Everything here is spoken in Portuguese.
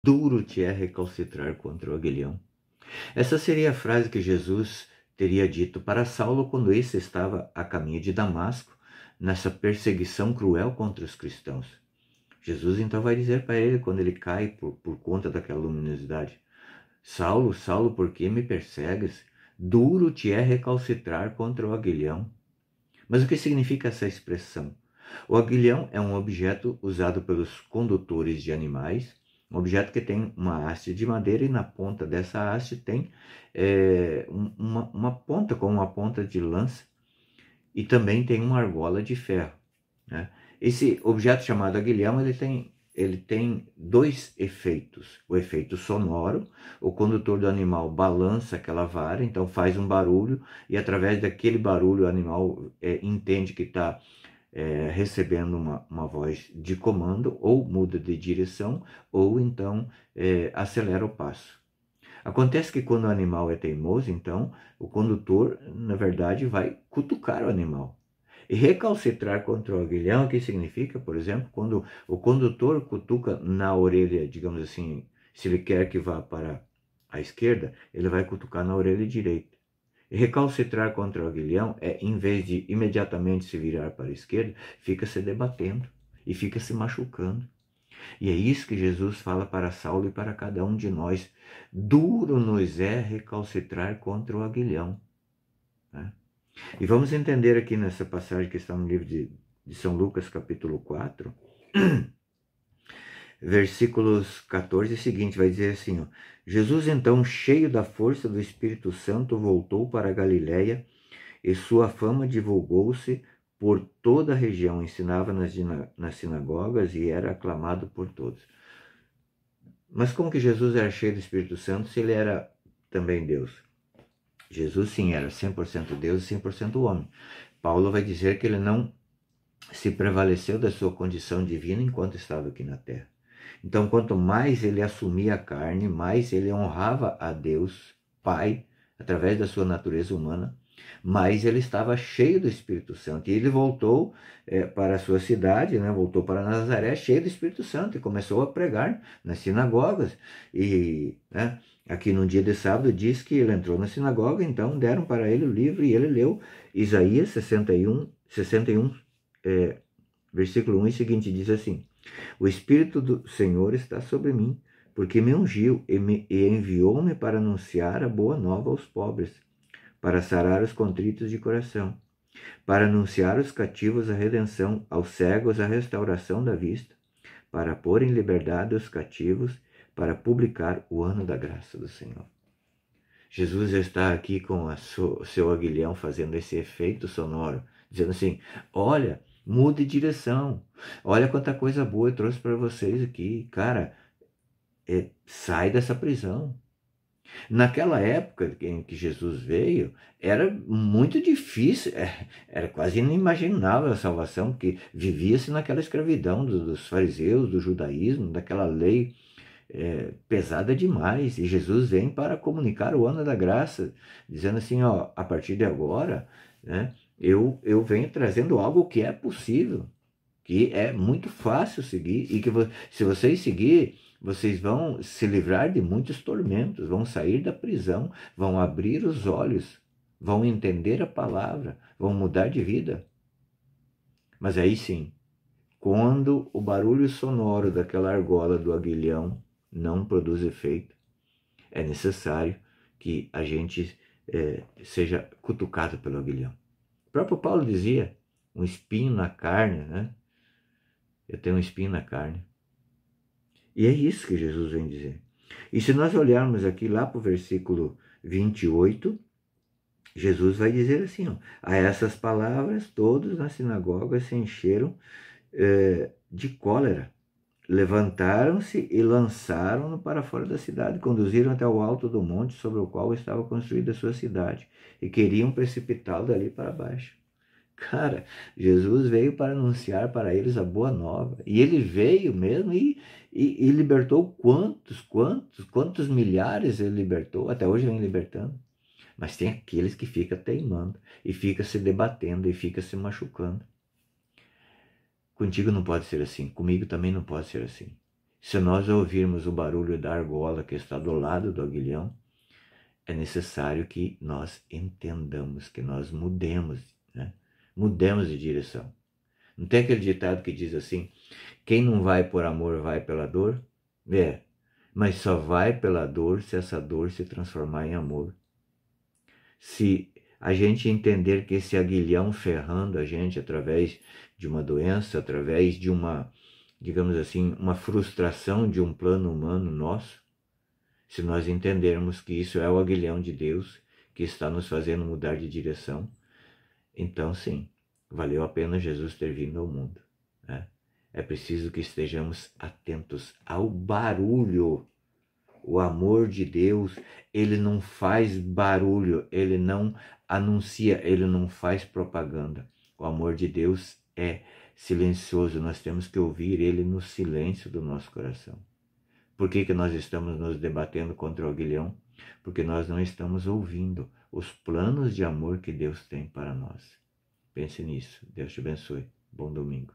duro te é recalcitrar contra o aguilhão. Essa seria a frase que Jesus teria dito para Saulo quando esse estava a caminho de Damasco, nessa perseguição cruel contra os cristãos. Jesus então vai dizer para ele, quando ele cai por conta daquela luminosidade: Saulo, Saulo, por que me persegues? Duro te é recalcitrar contra o aguilhão. Mas o que significa essa expressão? O aguilhão é um objeto usado pelos condutores de animais, um objeto que tem uma haste de madeira e na ponta dessa haste tem uma ponta com uma ponta de lança e também tem uma argola de ferro, né? Esse objeto chamado aguilhão ele tem dois efeitos. O efeito sonoro: o condutor do animal balança aquela vara, então faz um barulho, e através daquele barulho o animal entende que está recebendo uma voz de comando, ou muda de direção, ou então acelera o passo. Acontece que quando o animal é teimoso, então o condutor, na verdade, vai cutucar o animal. E recalcitrar contra o aguilhão, o que significa, por exemplo, quando o condutor cutuca na orelha, digamos assim, se ele quer que vá para a esquerda, ele vai cutucar na orelha direita. E recalcitrar contra o aguilhão é, em vez de imediatamente se virar para a esquerda, fica se debatendo e fica se machucando. E é isso que Jesus fala para Saulo e para cada um de nós. Duro nos é recalcitrar contra o aguilhão, né? E vamos entender aqui nessa passagem que está no livro de São Lucas, capítulo 4, versículos 14 e seguinte, vai dizer assim: ó, Jesus então, cheio da força do Espírito Santo, voltou para a Galiléia e sua fama divulgou-se por toda a região, ensinava nas sinagogas e era aclamado por todos. Mas como que Jesus era cheio do Espírito Santo se ele era também Deus? Jesus sim era 100% Deus e 100% homem. Paulo vai dizer que ele não se prevaleceu da sua condição divina enquanto estava aqui na terra. Então, quanto mais ele assumia a carne, mais ele honrava a Deus Pai através da sua natureza humana, mais ele estava cheio do Espírito Santo. E ele voltou para a sua cidade, né? Voltou para Nazaré cheio do Espírito Santo e começou a pregar nas sinagogas. E aqui no dia de sábado diz que ele entrou na sinagoga, então deram para ele o livro e ele leu Isaías 61, versículo 1 e seguinte, diz assim: o Espírito do Senhor está sobre mim, porque me ungiu e enviou-me para anunciar a boa nova aos pobres, para sarar os contritos de coração, para anunciar aos cativos a redenção, aos cegos a restauração da vista, para pôr em liberdade os cativos, para publicar o ano da graça do Senhor. Jesus está aqui com o seu aguilhão fazendo esse efeito sonoro, dizendo assim: olha, mude de direção, olha quanta coisa boa eu trouxe para vocês aqui, cara, sai dessa prisão. Naquela época em que Jesus veio, era muito difícil, era quase inimaginável a salvação, porque vivia-se naquela escravidão dos fariseus, do judaísmo, daquela lei pesada demais. E Jesus vem para comunicar o ano da graça, dizendo assim: ó, a partir de agora, né, eu venho trazendo algo que é possível, que é muito fácil seguir, e que se vocês seguir, vocês vão se livrar de muitos tormentos, vão sair da prisão, vão abrir os olhos, vão entender a palavra, vão mudar de vida. Mas aí sim, quando o barulho sonoro daquela argola do aguilhão não produz efeito, é necessário que a gente seja cutucado pelo aguilhão. O próprio Paulo dizia: um espinho na carne, né? Eu tenho um espinho na carne. E é isso que Jesus vem dizer. E se nós olharmos aqui lá para o versículo 28, Jesus vai dizer assim: ó, a essas palavras todos na sinagoga se encheram de cólera. Levantaram-se e lançaram-no para fora da cidade, conduziram até o alto do monte sobre o qual estava construída a sua cidade, e queriam precipitá-lo dali para baixo. Cara, Jesus veio para anunciar para eles a boa nova, e ele veio mesmo e libertou quantos milhares ele libertou, até hoje vem libertando. Mas tem aqueles que ficam teimando, e ficam se debatendo, e ficam se machucando. Contigo não pode ser assim, comigo também não pode ser assim. Se nós ouvirmos o barulho da argola que está do lado do aguilhão, é necessário que nós entendamos, que nós mudemos, né? Mudemos de direção. Não tem aquele ditado que diz assim, quem não vai por amor vai pela dor? Mas só vai pela dor se essa dor se transformar em amor. Se a gente entender que esse aguilhão ferrando a gente através de uma doença, através de uma, digamos assim, uma frustração de um plano humano nosso, se nós entendermos que isso é o aguilhão de Deus que está nos fazendo mudar de direção, então sim, valeu a pena Jesus ter vindo ao mundo, né? É preciso que estejamos atentos ao barulho. O amor de Deus, ele não faz barulho, ele não anuncia, ele não faz propaganda. O amor de Deus é silencioso, nós temos que ouvir ele no silêncio do nosso coração. Por que nós estamos nos debatendo contra o aguilhão? Porque nós não estamos ouvindo os planos de amor que Deus tem para nós. Pense nisso. Deus te abençoe. Bom domingo.